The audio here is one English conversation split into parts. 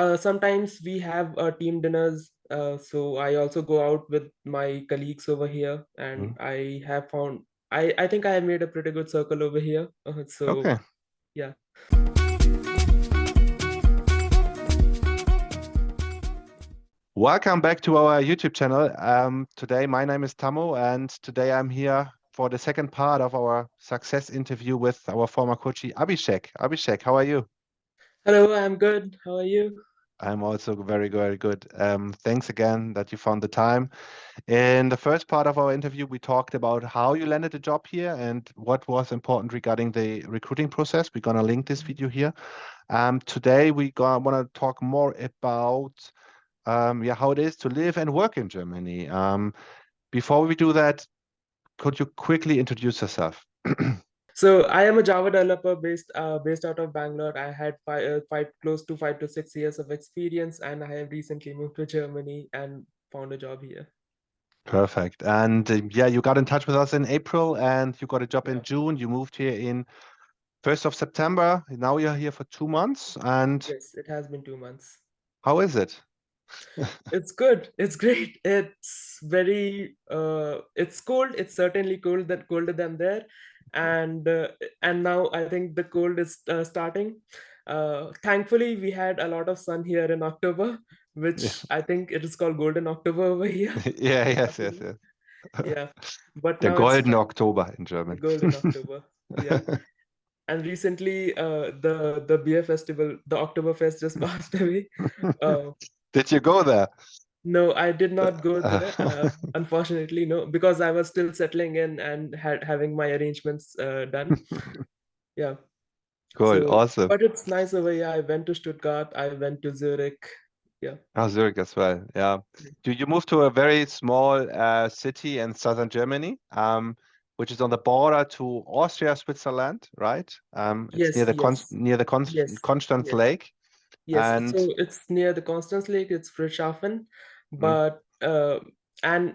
Sometimes we have team dinners. So I also go out with my colleagues over here, and Mm. I have found I think I have made a pretty good circle over here. So Okay. yeah. Welcome back to our YouTube channel. Today, my name is Tammo, and today I'm here for the second part of our success interview with our former coachee, Abhishek. Abhishek, how are you? Hello, I'm good. How are you? I'm also very, very good. Thanks again that you found the time. In the first part of our interview, we talked about how you landed a job here and what was important regarding the recruiting process. We're gonna link this video here. Today, we want to talk more about yeah, how it is to live and work in Germany. Before we do that, could you quickly introduce yourself? So I am a Java developer based out of Bangalore. I had close to 5 to 6 years of experience, and I have recently moved to Germany and found a job here. Perfect. And yeah, you got in touch with us in April and you got a job in Yeah. June. You moved here in 1st of September. Now you're here for 2 months. And Yes, it has been 2 months. how is it? It's good. It's great. It's cold. It's certainly colder than there, and now I think the cold is starting. Thankfully, we had a lot of sun here in October, Yeah, which I think it is called Golden October over here. yeah, In my yes, yes, opinion. yes. Yeah, but Der now it's Golden Oktober in the German. Golden October. Yeah, and recently, the beer festival, the Oktoberfest, just passed away. Uh, Did you go there? No, I did not go there. Unfortunately, no, because I was still settling in and having my arrangements done. Yeah. Cool, So, awesome. but it's nice over here. I went to Stuttgart. I went to Zurich. Yeah. Oh, Zurich as well. Yeah. You moved to a very small city in southern Germany, which is on the border to Austria, Switzerland, right? It's near Yes. Yes. the Yes. Constance Yes. Lake. Yes. And So it's near the Constance Lake. It's Friedrichshafen, mm, but and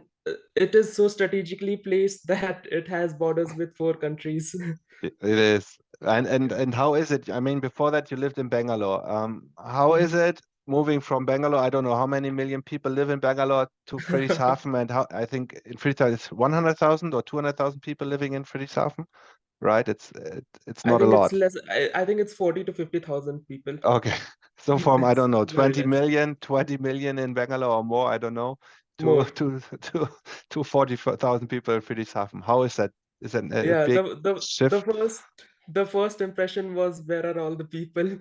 it is so strategically placed that it has borders with 4 countries. it is. And how is it? I mean, before that you lived in Bangalore. How is it moving from Bangalore? I don't know how many million people live in Bangalore to Friedrichshafen, and how I think in Friedrichshafen it's 100,000 or 200,000 people living in Friedrichshafen, right? It's I not a think it's lot. less. I think it's 40 to 50,000 people. Okay. So from, I It's don't know, very 20 less. million, 20 million in Bangalore or more, I don't know, to More. to 40,000 people in Friedrichshafen. How is that? Is that a Yeah, big the shift? first impression was, where are all the people?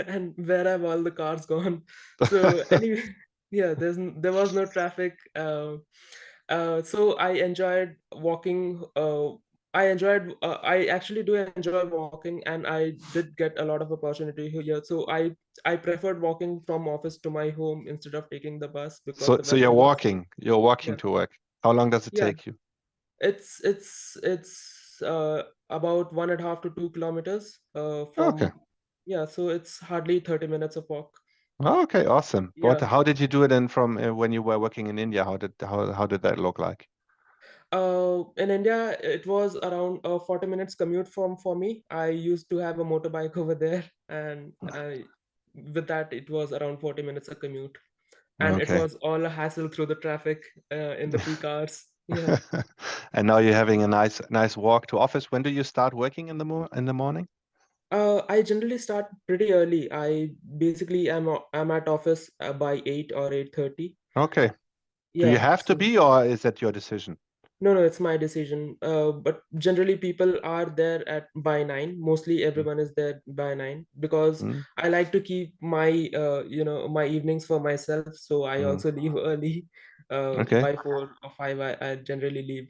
And where have all the cars gone? So anyway, yeah, there was no traffic. So I enjoyed walking. I actually do enjoy walking, and I did get a lot of opportunity here. So I preferred walking from office to my home instead of taking the bus because So the so weather was. you're walking Yeah. to work. How long does it Yeah, take you? it's about 1.5 to 2 kilometers Okay. from. Yeah, so it's hardly 30 minutes of walk. Okay, awesome. But Yeah. how did you do it then from when you were working in India? How did that look like? In India, it was around a 40 minutes commute from for me. I used to have a motorbike over there, and with that, it was around 40 minutes a commute, and it Okay. was all a hassle through the traffic in the peak hours. Yeah. And now you're having a nice walk to office. When do you start working in the morning? I generally start pretty early. I'm at office by 8 or 8:30. Okay. Do you Yeah. have to So be, or is that your decision? no, it's my decision. But generally people are there at by 9. Mostly everyone is there by 9, because Mm, I like to keep my evenings for myself. So I mm. also leave early. Okay. By 4 or 5, I generally leave.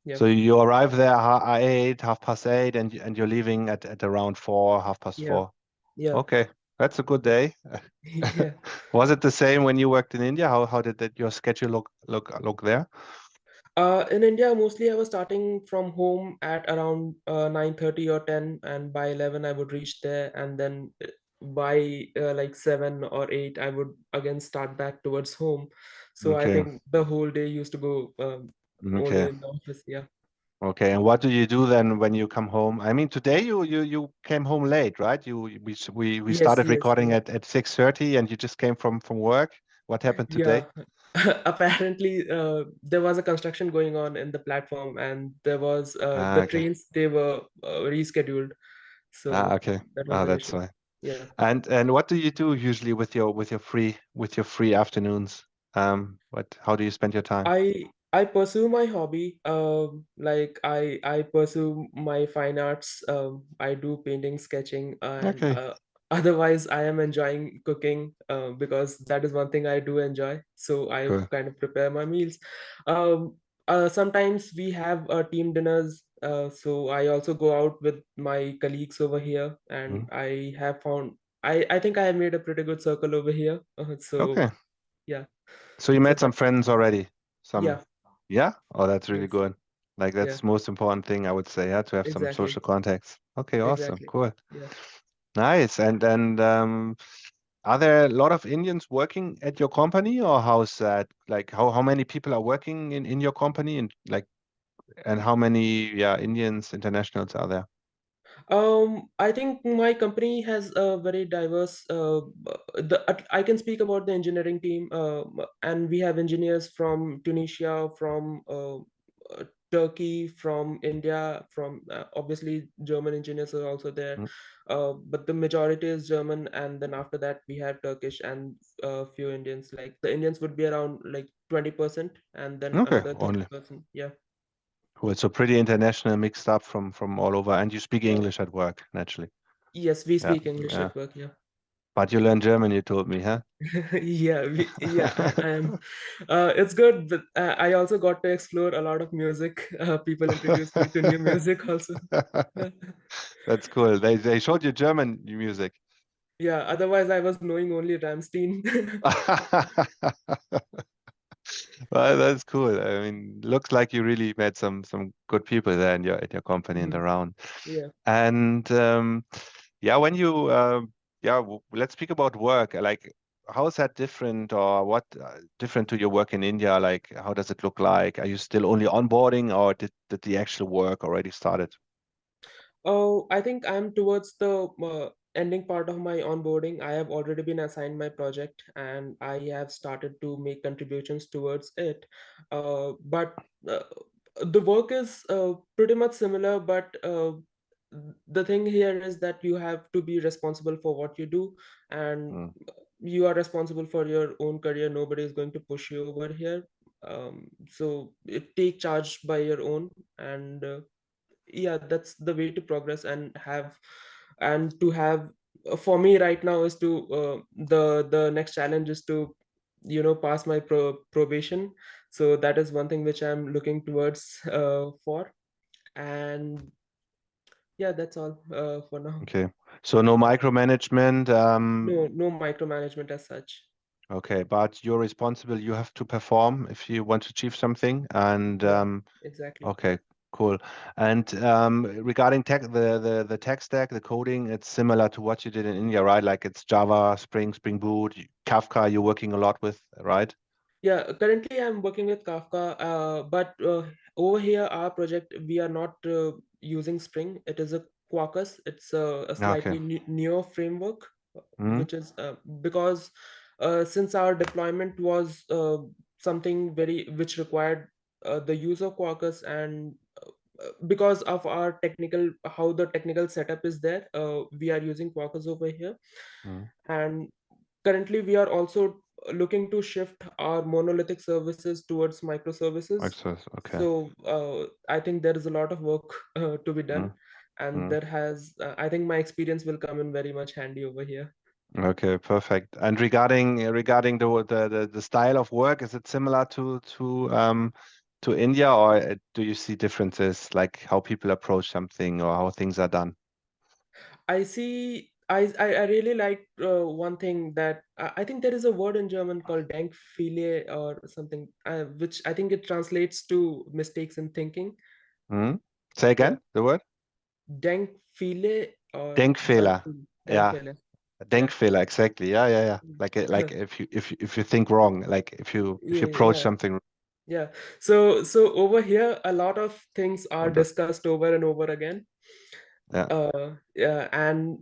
Yeah. So you arrive there at 8, 8:30, and you're leaving at around 4, half past Yeah. 4. Yeah. Okay, that's a good day. Yeah. Was it the same when you worked in India? How did your schedule look there? In India, mostly I was starting from home at around 9:30 or 10, and by 11 I would reach there, and then by like 7 or 8 I would again start back towards home. So I Okay, think the whole day used to go only okay. in the office. Yeah. Okay, and what do you do then when you come home? I mean, today you came home late, right? We Yes, started yes, recording yeah. at 6:30 and you just came from work. What happened Yeah. today? Apparently, there was a construction going on in the platform, and there was Ah, the okay. trains, they were rescheduled. Ah, So okay. that was Ah, an that's issue. why. Yeah. And what do you do usually with your free afternoons? What how do you spend your time? I pursue my hobby. Like I pursue my fine arts. I do painting, sketching, and Okay, otherwise I am enjoying cooking because that is one thing I do enjoy. So I cool. kind of prepare my meals. Um, Sometimes we have team dinners. So I also go out with my colleagues over here, and Mm. I have found I think I have made a pretty good circle over here. So Okay. yeah, So you so met some that's friends already? Some, yeah. yeah? Oh, that's really Yes. good. Like Yeah, that's the most important thing I would say, yeah, to have some exactly. social contacts. Okay, awesome. Exactly. Cool. Yeah. Nice. And are there a lot of Indians working at your company, or how's that? Like how many people are working in your company, and like and how many, yeah, Indians, internationals are there? I think my company has a very diverse. I can speak about the engineering team, and we have engineers from Tunisia, from Turkey, from India, from obviously German engineers are also there, Mm. but the majority is German, and then after that we have Turkish and a few Indians. Like the Indians would be around like 20%, and then Okay, another only. 30%. Yeah. Cool. So pretty international, mixed up from all over, and you speak Uh, English at work, naturally. yes, we Yeah, speak English yeah. at work. Yeah. But you learn German, you told me, huh? Yeah, I am. It's good, but I also got to explore a lot of music. People introduced me to new music also. Yeah, That's cool. They showed you German music. yeah. Otherwise, I was knowing only Ramstein. Well, that's cool. I mean, looks like you really met some good people there in your at your company and Mhm. around. Yeah. And yeah, when you yeah, let's speak about work. Like, how is that different, or what different to your work in India? Like, how does it look like? Are you still only onboarding, or did the actual work already started? Oh, I think I'm towards the ending part of my onboarding. I have already been assigned my project and I have started to make contributions towards it. But the work is pretty much similar, but the thing here is that you have to be responsible for what you do, and Mm, you are responsible for your own career. Nobody is going to push you over here. So take charge by your own, and yeah, that's the way to progress and have and to have for me right now is to the next challenge is to pass my probation. So that is one thing which I'm looking towards for. And yeah, that's all for now. okay. So no micromanagement. No micromanagement as such. Okay, but you're responsible. You have to perform if you want to achieve something. And Yeah, exactly. okay, cool. And regarding the tech stack, the coding, it's similar to what you did in India, right? Like it's Java, Spring Boot, Kafka. You're working a lot with, right? Yeah, currently I'm working with Kafka, but over here, our project, we are not using Spring. It is a Quarkus. It's a Okay. slightly newer framework, Hmm. which is because since our deployment was something which required the use of Quarkus, and because of our technical, how the technical setup is there, we are using Quarkus over here. Hmm. And currently we are also looking to shift our monolithic services towards microservices. Access. Okay. So I think there is a lot of work to be Hmm. done, and Hmm. there has I think my experience will come in very much handy over here. Okay, perfect. And regarding the style of work, is it similar to India, or do you see differences, like how people approach something or how things are done? I see. I really like one thing that I think there is a word in German called Denkfehler or something, which I think it translates to mistakes in thinking. Hmm? Say Yeah, again the word? Denkfehler or Denkfehler. Yeah, Denkfehler. Yeah. Denkfehler, exactly. Yeah, yeah, yeah. Like if you think wrong, like if you approach Yeah, something. Yeah. So over here, a lot of things are All good. discussed over and over again. Yeah. Yeah, and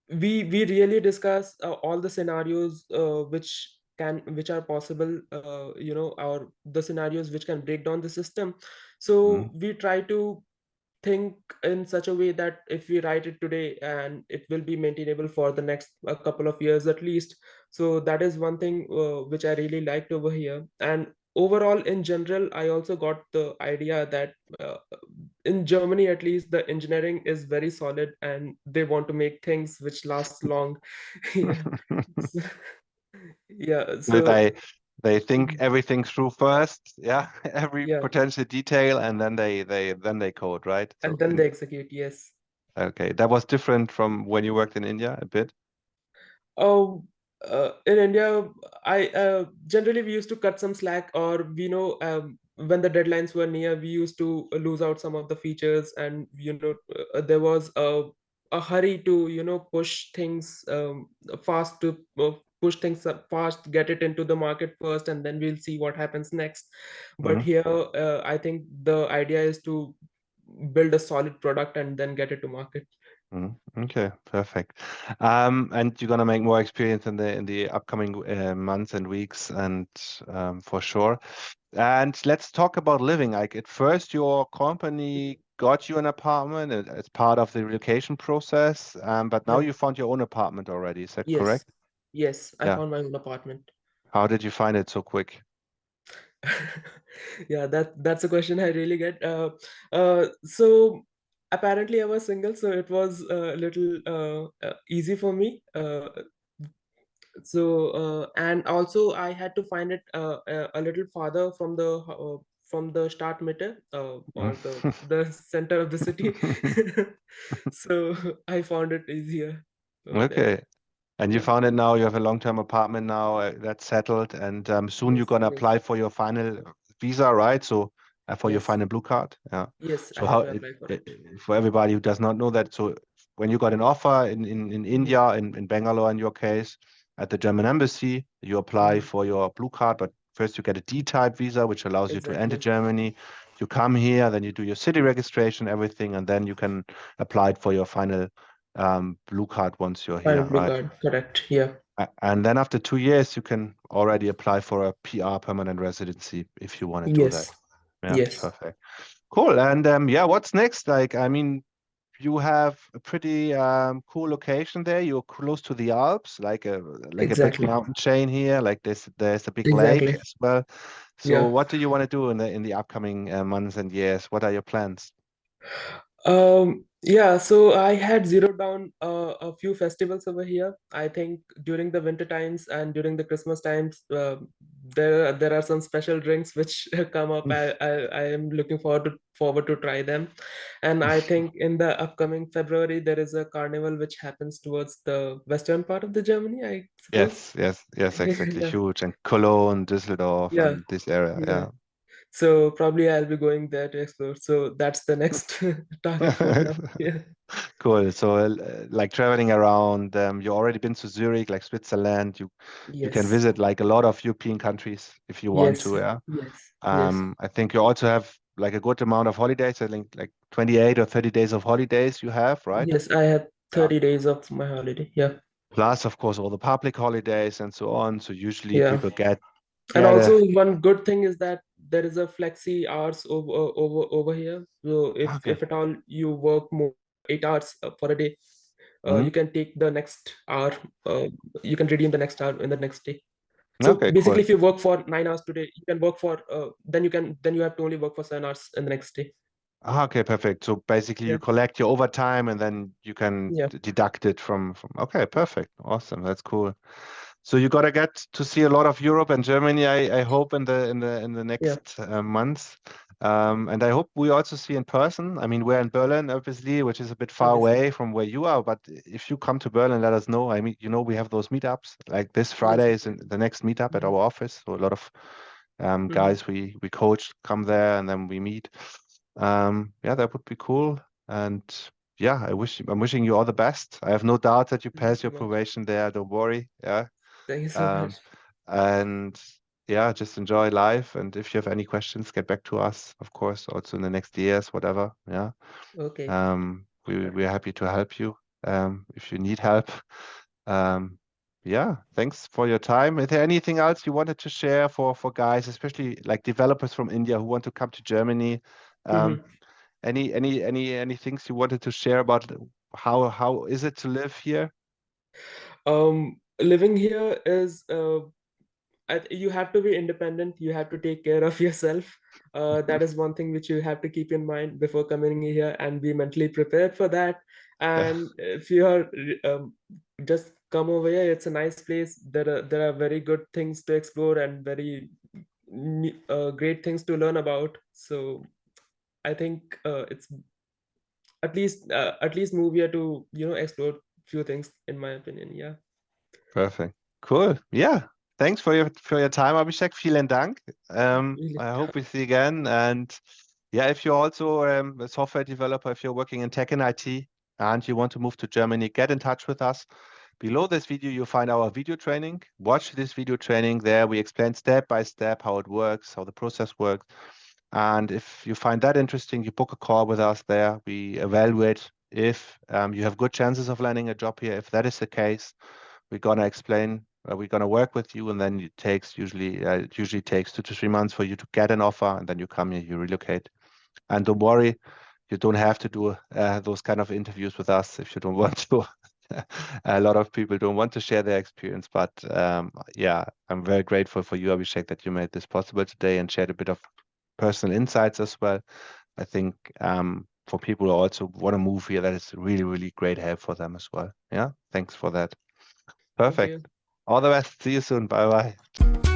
we really discuss all the scenarios which are possible, or the scenarios which can break down the system. Mm, So we try to think in such a way that if we write it today, and it will be maintainable for the next a couple of years at least. So that is one thing which I really liked over here. And overall, in general, I also got the idea that in Germany at least, the engineering is very solid, and they want to make things which last long. Yeah. So, yeah, so so they think everything through first, yeah, every yeah, potential detail, and then they code, right? and So then they execute. Yes. okay, that was different from when you worked in India a bit. Oh, in India, I generally we used to cut some slack, or we know when the deadlines were near, we used to lose out some of the features, and there was a hurry to push things fast, to push things up fast, get it into the market first, and then we'll see what happens next. But Mm, here, I think the idea is to build a solid product and then get it to market. mm. Okay, perfect. And you're gonna make more experience in the upcoming months and weeks, and for sure. And let's talk about living. Like at first, your company got you an apartment as part of the relocation process, but now Yeah. you found your own apartment already. Is that Yes. correct? Yes, I Yeah. found my own apartment. How did you find it so quick? Yeah, that's a question I really get. So apparently I was single, so it was a little easy for me. And also I had to find it a little farther from the start meter, or the center of the city. So I found it easier over there. Okay. And you Yeah. found it now, you have a long-term apartment now that's settled, and soon you're Yes. gonna Yes. apply for your final visa, right? So for your Yes. final blue card. Yeah. Yes. I So had how to apply for it. for everybody who does not know that, so when you got an offer in Mhm. India, in Bangalore in your case, at the German embassy, you apply Mhm. for your blue card, but first you get a D-type visa, which allows you to enter Exactly. Germany. You come here, then you do your city registration, everything, and then you can apply for your final blue card once you're Final here, blue right? card. Correct. Yeah. And then after 2 years, you can already apply for a PR permanent residency if you want to do that. Yes. Yeah, Yes. perfect. Cool. And yeah, what's next? Like, I mean, you have a pretty cool location there. You're close to the Alps, like a big Exactly. mountain chain here. Like there's a big lake Exactly. as well. So Yeah. what do you want to do in the upcoming months and years? What are your plans? Yeah, so I had zeroed down a few festivals over here. I think during the winter times and during the Christmas times, there are some special drinks which come up. I am looking forward to try them. And I think in the upcoming February there is a carnival which happens towards the western part of the Germany, I suppose. Yes, yes, yes, exactly. Yeah. Huge. And Cologne, Düsseldorf, Yeah. and this area. Yeah. Yeah. So probably I'll be going there to explore. So that's the next target for now. Yeah. Cool. So, like traveling around, you already been to Zurich, like Switzerland. You can Yes. visit like a lot of European countries if you want Yes. to. Yeah. Yes. Yes. I think you also have like a good amount of holidays. I think like 28 or 30 days of holidays you have, right? Yes. I have Yeah. 30 days of my holiday. Yeah. Plus, of course, all the public holidays and so on. So usually Yeah. people And get a also one good thing is that there is a flexi hours over here. So okay. if at all you work more 8 hours for a day, Mhm. you can take the next hour. Uh, you can redeem the next hour in the next day. So Okay, cool. basically, if you work for 9 hours today, you can work for then you have to only work for 7 hours in the next day. Okay, perfect. So basically you Yeah. collect your overtime and then you can Yeah. deduct it from okay, perfect. Awesome. That's cool. So you gotta get to see a lot of Europe and Germany, I hope in the Yeah. next months. And I hope we also see in person. I mean, we're in Berlin, obviously, which is a bit far Obviously. away from where you are, but if you come to Berlin, let us know. I mean, we have those meetups. Like this Yes. Friday is the next meetup at our office. So a lot of Mhm. guys we coach come there and then we meet. Yeah, that would be cool. And yeah, I'm wishing you all the best. I have no doubt that you Thank you pass so your much. probation there. Don't worry. Yeah. Thank you so Um, much. and yeah, just enjoy life. And if you have any questions, get back to us, of course, also in the next years, whatever. Yeah. Okay. We're happy to help you if you need help. Um, yeah, thanks for your time. Is there anything else you wanted to share for guys, especially like developers from India who want to come to Germany? Um, Mhm. any things you wanted to share about how is it to live here? Living here is you have to be independent. You have to take care of yourself. That is one thing which you have to keep in mind before coming here and be mentally prepared for that. Yeah, And if you are just come over here, it's a nice place. There are very good things to explore and very great things to learn about. So I think it's at least move here to explore few things in my opinion. Yeah, perfect. Cool. Yeah. Thanks for your time, Abhishek. Vielen Dank. really. I hope we see you again. And yeah, if you're also a software developer, if you're working in tech and IT and you want to move to Germany, get in touch with us. Below this video, you'll find our video training. Watch this video training there. We explain step by step how it works, how the process works. And if you find that interesting, you book a call with us there. We evaluate if you have good chances of landing a job here. If that is the case, we're gonna explain. We're gonna work with you, and then it usually takes 2 to 3 months for you to get an offer, and then you come here, you relocate. And don't worry, you don't have to do those kind of interviews with us if you don't want to. A lot of people don't want to share their experience, but yeah, I'm very grateful for you, Abhishek, that you made this possible today and shared a bit of personal insights as well. I think for people who also want to move here, that is really, really great help for them as well. Yeah, thanks for that. Thank Perfect. you. All the best. See you soon. Bye bye.